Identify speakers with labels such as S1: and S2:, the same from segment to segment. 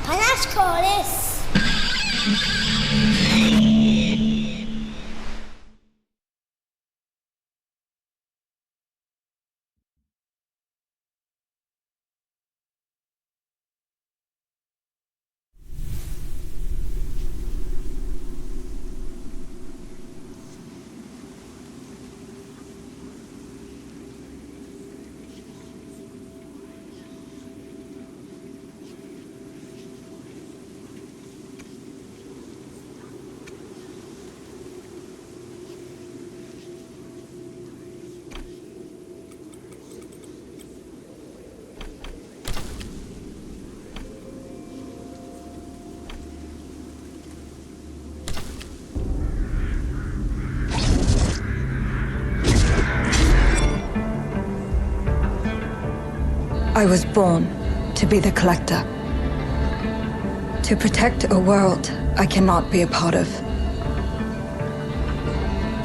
S1: Panas Corlis.
S2: I was born to be the collector. To protect a world I cannot be a part of.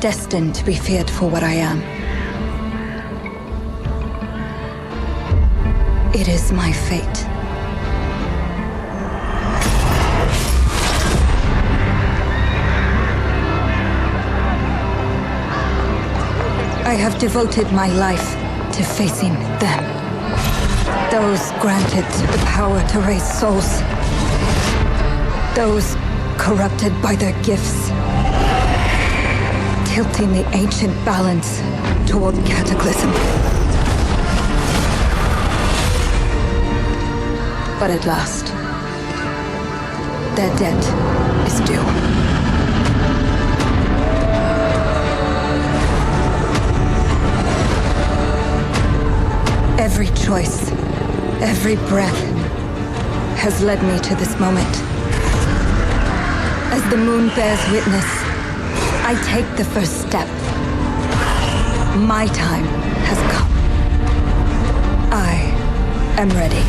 S2: Destined to be feared for what I am. It is my fate. I have devoted my life to facing them. Those granted the power to raise souls. Those corrupted by their gifts. Tilting the ancient balance toward cataclysm. But at last, their debt is due. Every choice, every breath has led me to this moment. As the moon bears witness, I take the first step. My time has come. I am ready.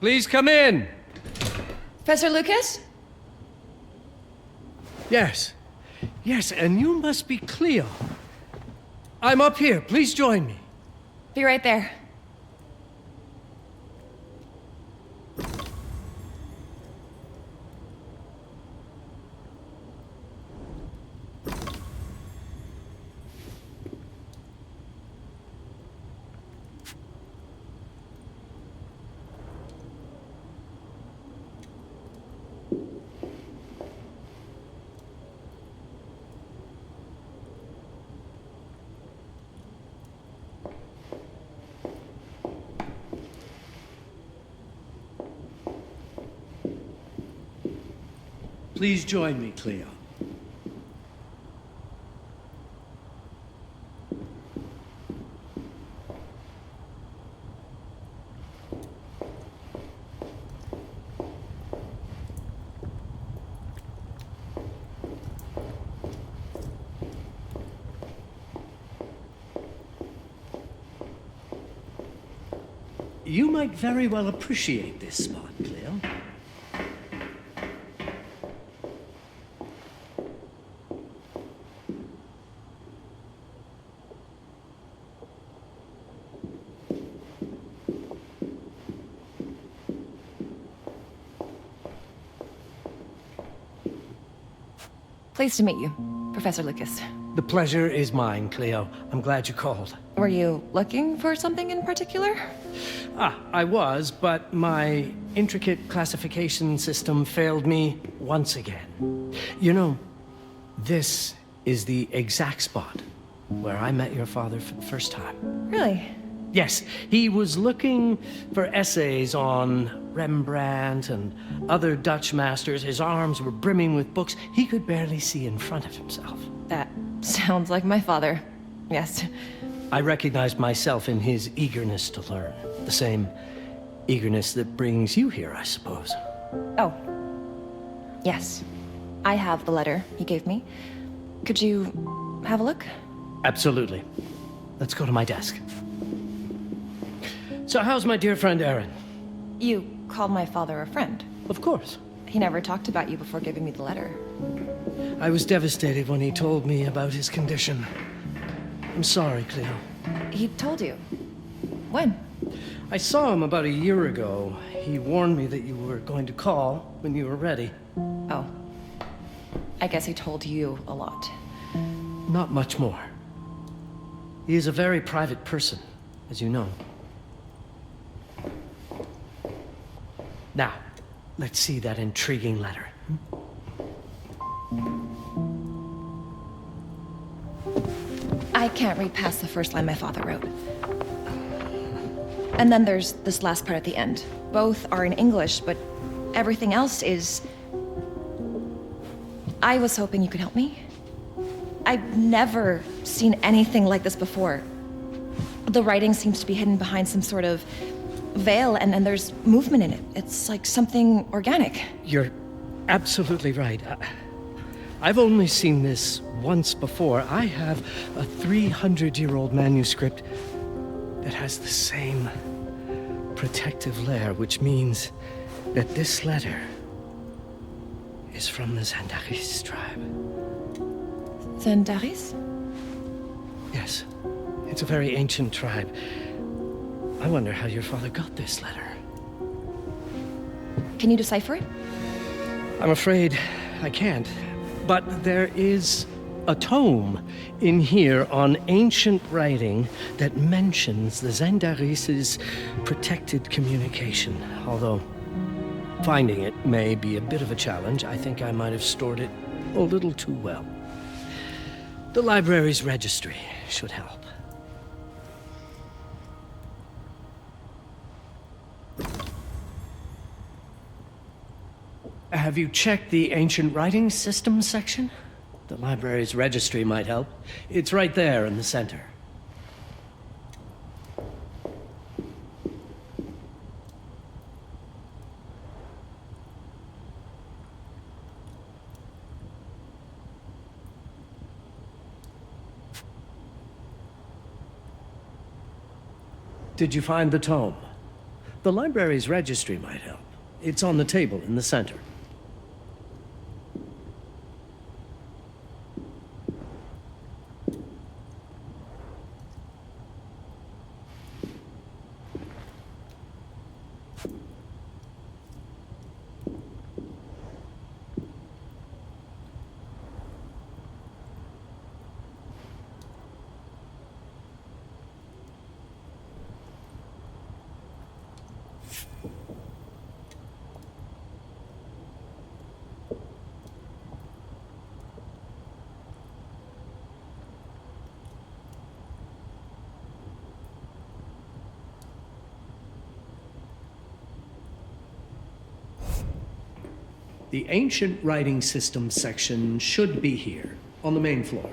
S1: Please come in.
S3: Professor Lucas?
S1: Yes. Yes, and you must be Cleo. I'm up here. Please join me.
S3: Be right there.
S1: Please join me, Cleo. You might very well appreciate this spot, Cleo.
S3: Pleased to meet you, Professor Lucas.
S1: The pleasure is mine, Cleo. I'm glad you called.
S3: Were you looking for something in particular?
S1: I was, but my intricate classification system failed me once again. You know, this is the exact spot where I met your father for the first time.
S3: Really?
S1: Yes, he was looking for essays on Rembrandt and other Dutch masters. His arms were brimming with books. He could barely see in front of himself.
S3: That sounds like my father. Yes.
S1: I recognized myself in his eagerness to learn. The same eagerness that brings you here, I suppose.
S3: Oh. Yes. I have the letter he gave me. Could you have a look?
S1: Absolutely. Let's go to my desk. So how's my dear friend Aaron?
S3: You called my father a friend.
S1: Of course.
S3: He never talked about you before giving me the letter.
S1: I was devastated when he told me about his condition. I'm sorry, Cleo.
S3: He told you? When?
S1: I saw him about a year ago. He warned me that you were going to call when you were ready.
S3: Oh. I guess he told you a lot.
S1: Not much more. He is a very private person, as you know. Now, let's see that intriguing letter.
S3: I can't read past the first line my father wrote. And then there's this last part at the end. Both are in English, but everything else is... I was hoping you could help me. I've never seen anything like this before. The writing seems to be hidden behind some sort of veil, and there's movement in it. It's like something organic.
S1: You're absolutely right. I've only seen this once before. I have a 300-year-old manuscript that has the same protective layer, which means that this letter is from the Zaindaris tribe.
S3: Zaindaris?
S1: Yes. It's a very ancient tribe. I wonder how your father got this letter.
S3: Can you decipher it?
S1: I'm afraid I can't. But there is a tome in here on ancient writing that mentions the Zaindaris' protected communication. Although finding it may be a bit of a challenge, I think I might have stored it a little too well. The library's registry should help. Have you checked the ancient writing system section? The library's registry might help. It's right there in the center. Did you find the tome? The library's registry might help. It's on the table in the center. The Ancient Writing System section should be here, on the main floor.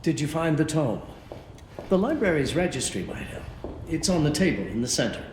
S1: Did you find the tome? The library's registry might help. It's on the table in the center.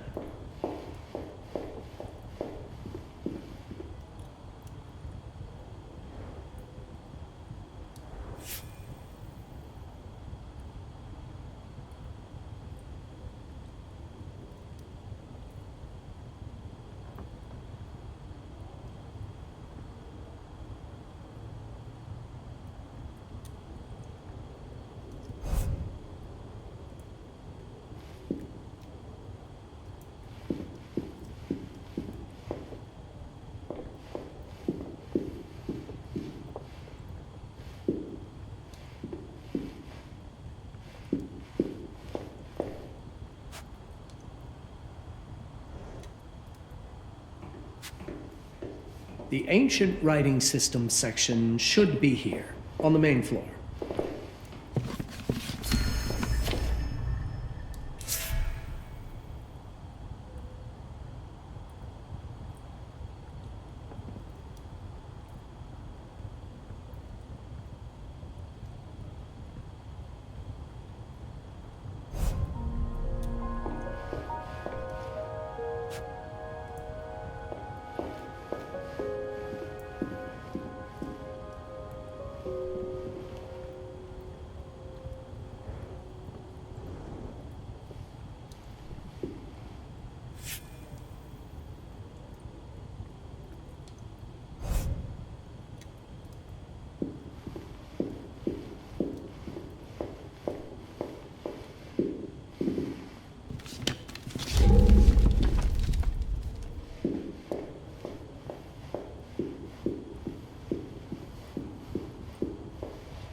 S1: The Ancient Writing System section should be here, on the main floor.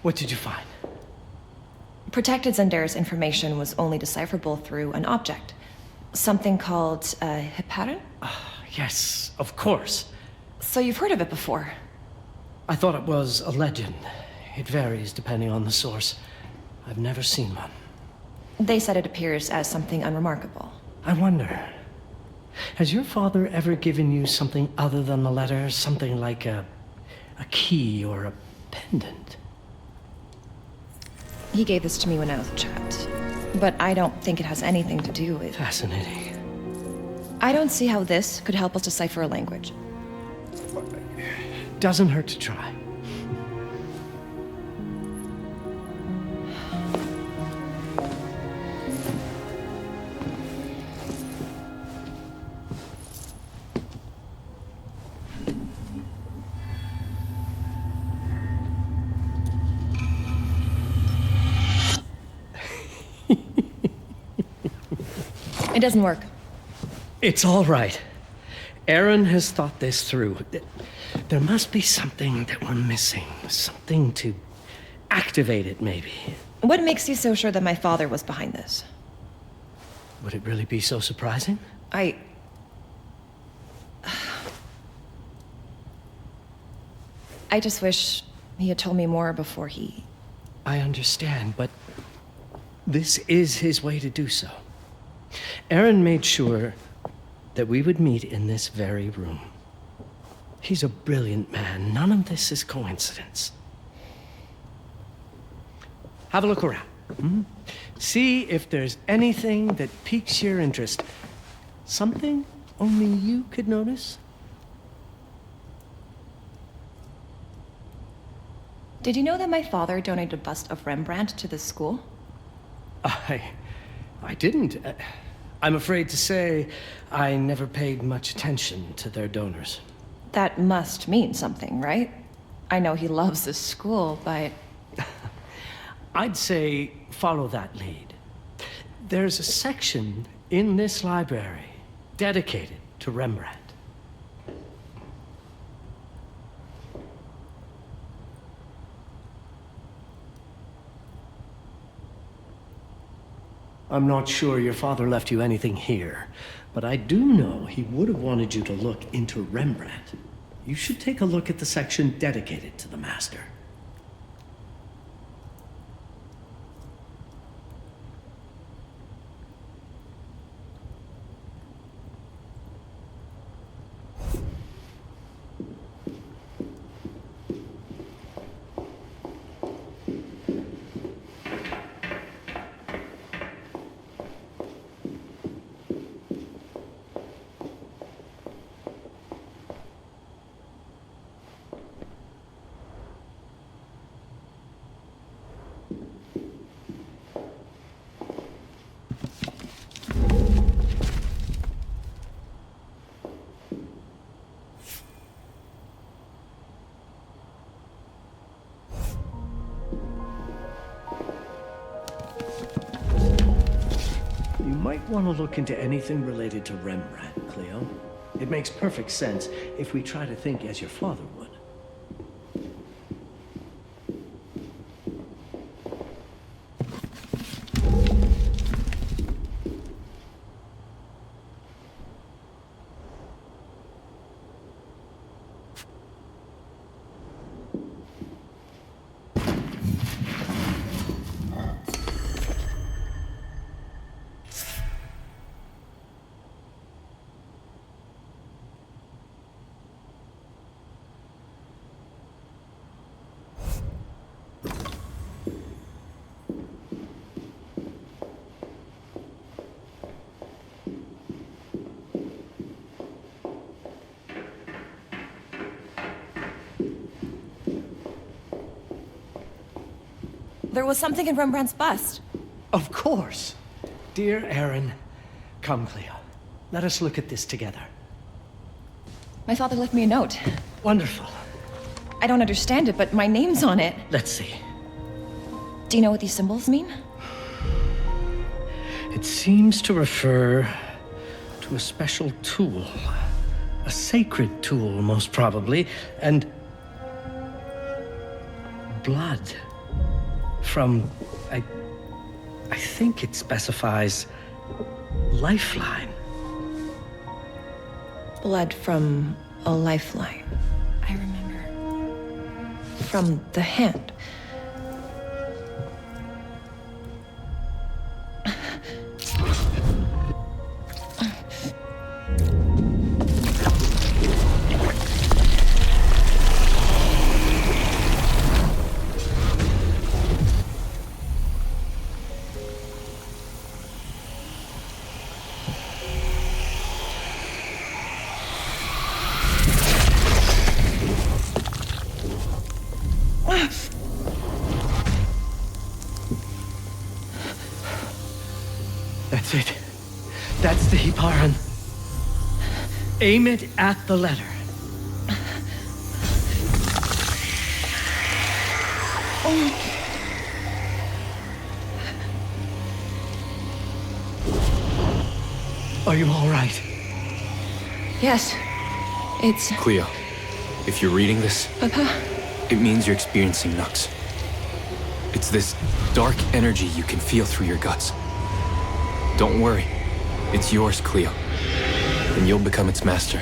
S1: What did you find?
S3: Protected Zaindaris information was only decipherable through an object. Something called a heparin?
S1: Yes, of course.
S3: So you've heard of it before?
S1: I thought it was a legend. It varies depending on the source. I've never seen one.
S3: They said it appears as something unremarkable.
S1: I wonder, has your father ever given you something other than the letter? Something like a key or a pendant?
S3: He gave this to me when I was a child. But I don't think it has anything to do with...
S1: Fascinating.
S3: I don't see how this could help us decipher a language.
S1: Doesn't hurt to try.
S3: It doesn't work.
S1: It's all right. Aaron has thought this through. There must be something that we're missing. Something to activate it, maybe.
S3: What makes you so sure that my father was behind this?
S1: Would it really be so surprising?
S3: I just wish he had told me more before he...
S1: I understand, but this is his way to do so. Aaron made sure that we would meet in this very room. He's a brilliant man. None of this is coincidence. Have a look around. See if there's anything that piques your interest. Something only you could notice?
S3: Did you know that my father donated a bust of Rembrandt to this school?
S1: I didn't. I'm afraid to say I never paid much attention to their donors.
S3: That must mean something, right? I know he loves this school, but...
S1: I'd say follow that lead. There's a section in this library dedicated to Rembrandt. I'm not sure your father left you anything here, but I do know he would have wanted you to look into Rembrandt. You should take a look at the section dedicated to the master. You might want to look into anything related to Rembrandt, Cleo. It makes perfect sense if we try to think as your father would.
S3: There was something in Rembrandt's bust.
S1: Of course. Dear Aaron, come, Cleo. Let us look at this together.
S3: My father left me a note.
S1: Wonderful.
S3: I don't understand it, but my name's on it.
S1: Let's see.
S3: Do you know what these symbols mean?
S1: It seems to refer to a special tool. A sacred tool, most probably, and blood. From, I think it specifies lifeline.
S3: Blood from a lifeline. I remember. From the hand.
S1: That's it. That's the Hiparan. Aim it at the letter. Are you all right?
S3: Yes. It's...
S4: Cleo, if you're reading this,
S3: Papa?
S4: it means you're experiencing Nux. It's this dark energy you can feel through your guts. Don't worry. It's yours, Cleo. And you'll become its master.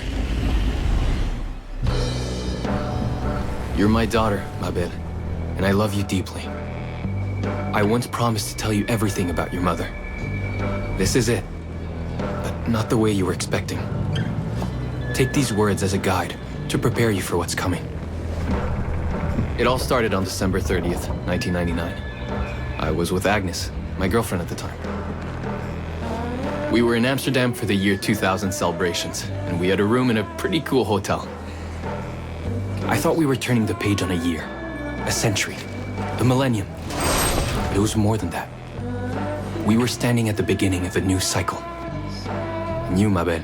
S4: You're my daughter, Mabel, and I love you deeply. I once promised to tell you everything about your mother. This is it, but not the way you were expecting. Take these words as a guide, to prepare you for what's coming. It all started on December 30th, 1999. I was with Agnes, my girlfriend at the time. We were in Amsterdam for the year 2000 celebrations, and we had a room in a pretty cool hotel. I thought we were turning the page on a year, a century, a millennium. But it was more than that. We were standing at the beginning of a new cycle. And you, ma belle,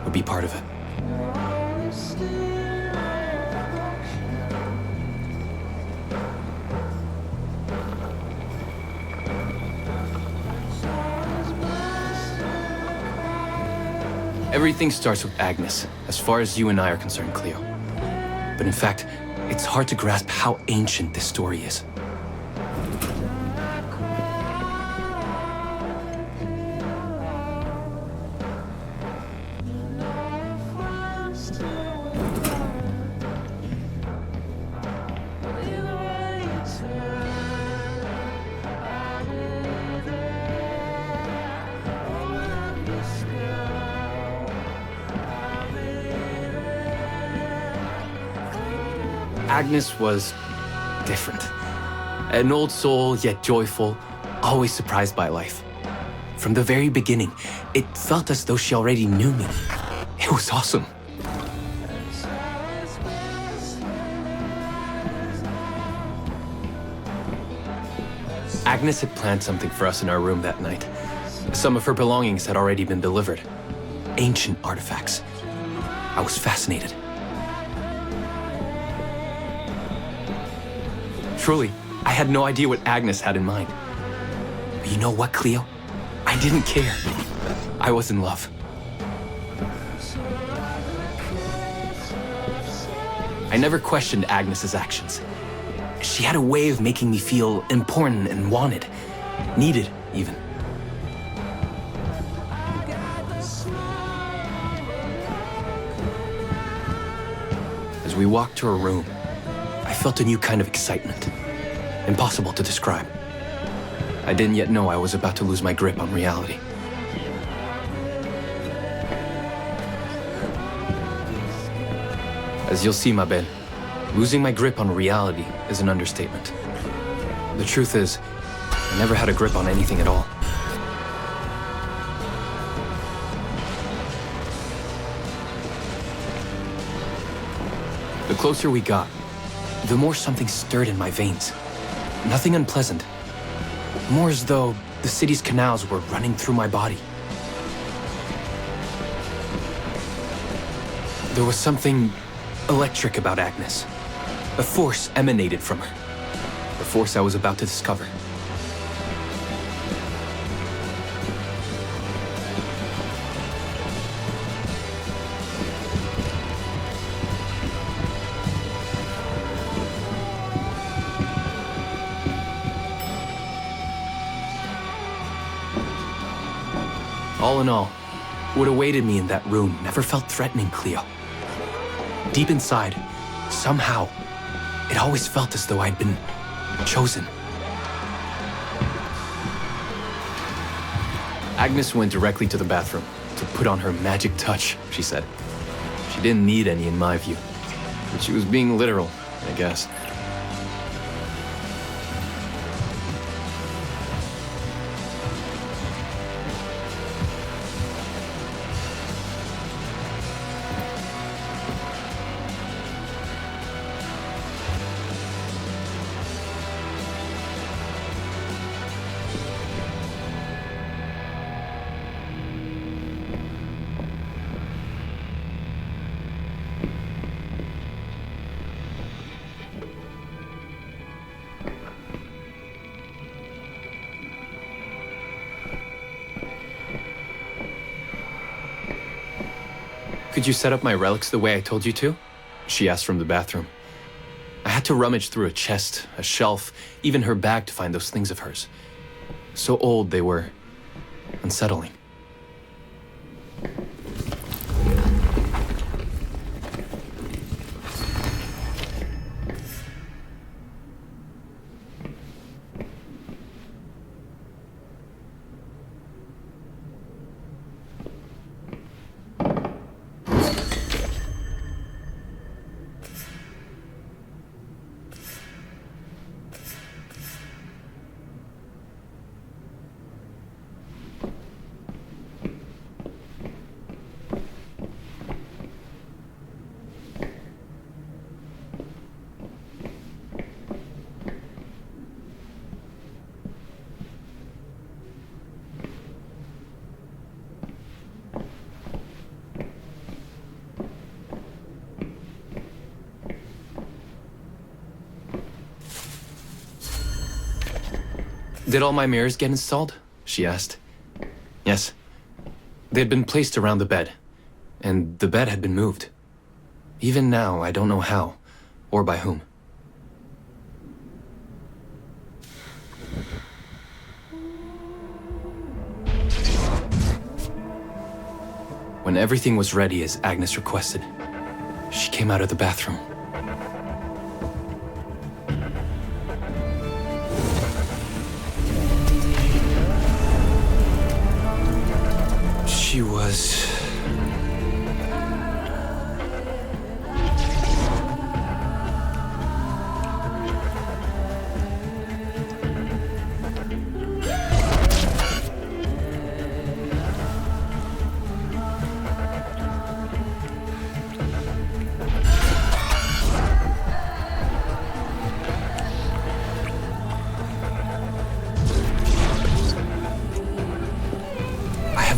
S4: would be part of it. Everything starts with Agnes, as far as you and I are concerned, Cleo. But in fact, it's hard to grasp how ancient this story is. Agnes was different. An old soul, yet joyful, always surprised by life. From the very beginning, it felt as though she already knew me. It was awesome. Agnes had planned something for us in our room that night. Some of her belongings had already been delivered. Ancient artifacts. I was fascinated. Truly, I had no idea what Agnes had in mind. But you know what, Cleo? I didn't care. I was in love. I never questioned Agnes's actions. She had a way of making me feel important and wanted. Needed, even. As we walked to her room, I felt a new kind of excitement. Impossible to describe. I didn't yet know I was about to lose my grip on reality. As you'll see, ma belle, losing my grip on reality is an understatement. The truth is, I never had a grip on anything at all. The closer we got, the more something stirred in my veins. Nothing unpleasant. More as though the city's canals were running through my body. There was something electric about Agnes. A force emanated from her. A force I was about to discover. All in all, what awaited me in that room never felt threatening, Cleo. Deep inside, somehow, it always felt as though I'd been chosen. Agnes went directly to the bathroom to put on her magic touch, she said. She didn't need any in my view, but she was being literal, I guess. Could you set up my relics the way I told you to? She asked from the bathroom. I had to rummage through a chest, a shelf, even her bag to find those things of hers. So old they were unsettling. Did all my mirrors get installed? She asked. Yes. They had been placed around the bed, and the bed had been moved. Even now, I don't know how, or by whom. When everything was ready as Agnes requested, she came out of the bathroom. She was...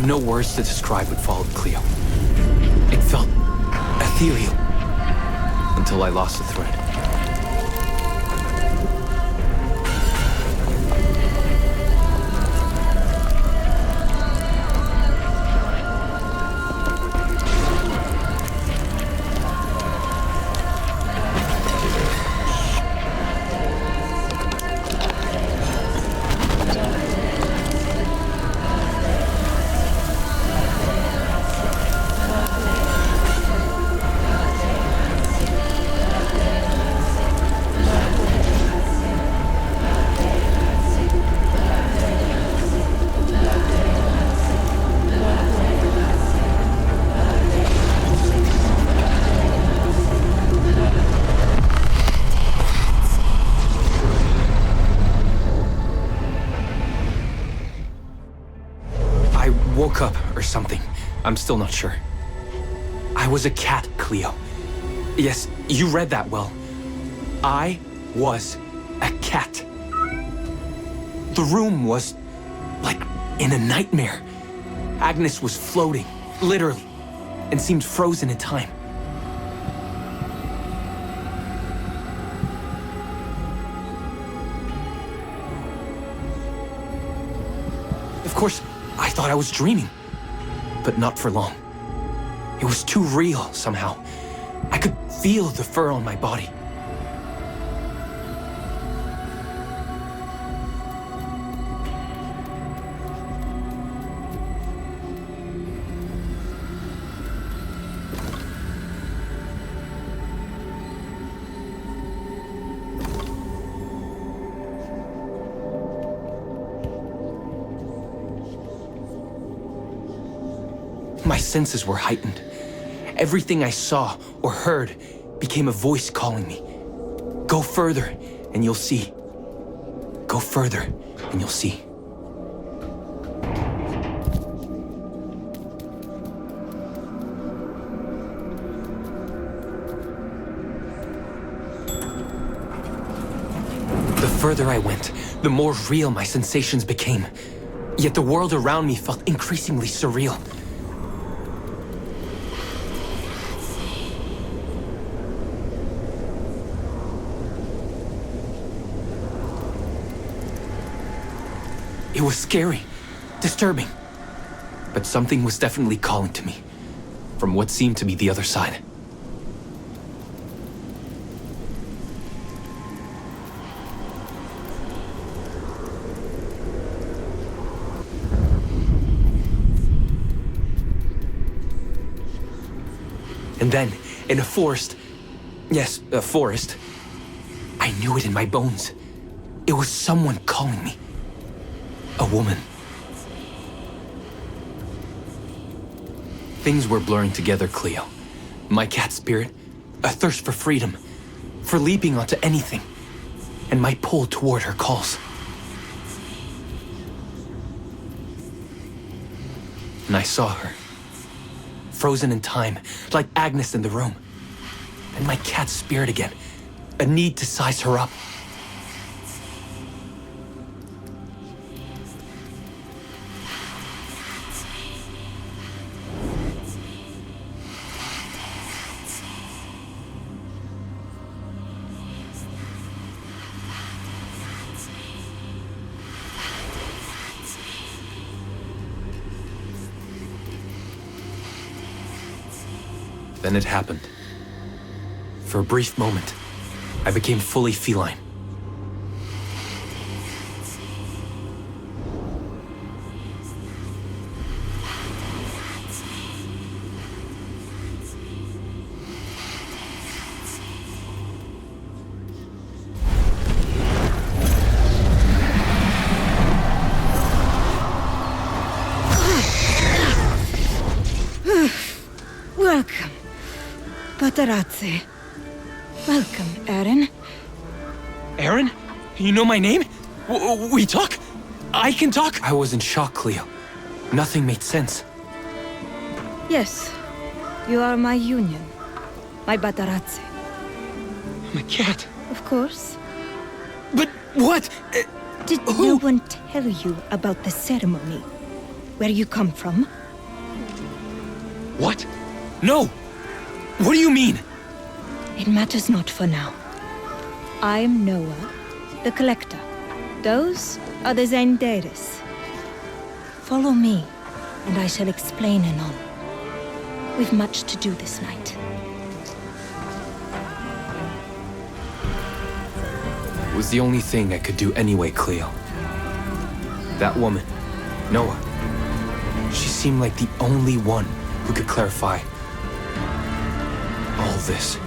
S4: no words to describe what followed Cleo. It felt ethereal until I lost the thread. Woke up or something. I'm still not sure. I was a cat, Cleo. Yes, you read that well. I was a cat. The room was like in a nightmare. Agnes was floating, literally, and seemed frozen in time. Of course, I thought I was dreaming, but not for long. It was too real somehow. I could feel the fur on my body. My senses were heightened. Everything I saw or heard became a voice calling me. Go further, and you'll see. Go further, and you'll see. The further I went, the more real my sensations became. Yet the world around me felt increasingly surreal. It was scary, disturbing, but something was definitely calling to me, from what seemed to be the other side. And then, in a forest, yes, a forest, I knew it in my bones. It was someone calling me. A woman. Things were blurring together, Cleo. My cat spirit, a thirst for freedom, for leaping onto anything, and my pull toward her calls. And I saw her, frozen in time, like Agnes in the room. And my cat spirit again, a need to size her up. Then it happened. For a brief moment, I became fully feline.
S2: Welcome, Partake. Welcome, Aaron.
S5: Aaron? You know my name? We talk? I can talk?
S4: I was in shock, Cleo. Nothing made sense.
S2: Yes, you are my union. My Partake.
S5: I'm a cat.
S2: Of course.
S5: But what?
S2: Did no one tell you about the ceremony? Where you come from?
S5: What? No! What do you mean?
S2: It matters not for now. I'm Noah, the Collector. Those are the Zaindaris. Follow me, and I shall explain anon. We've much to do this night.
S4: It was the only thing I could do anyway, Cleo. That woman, Noah, she seemed like the only one who could clarify all this.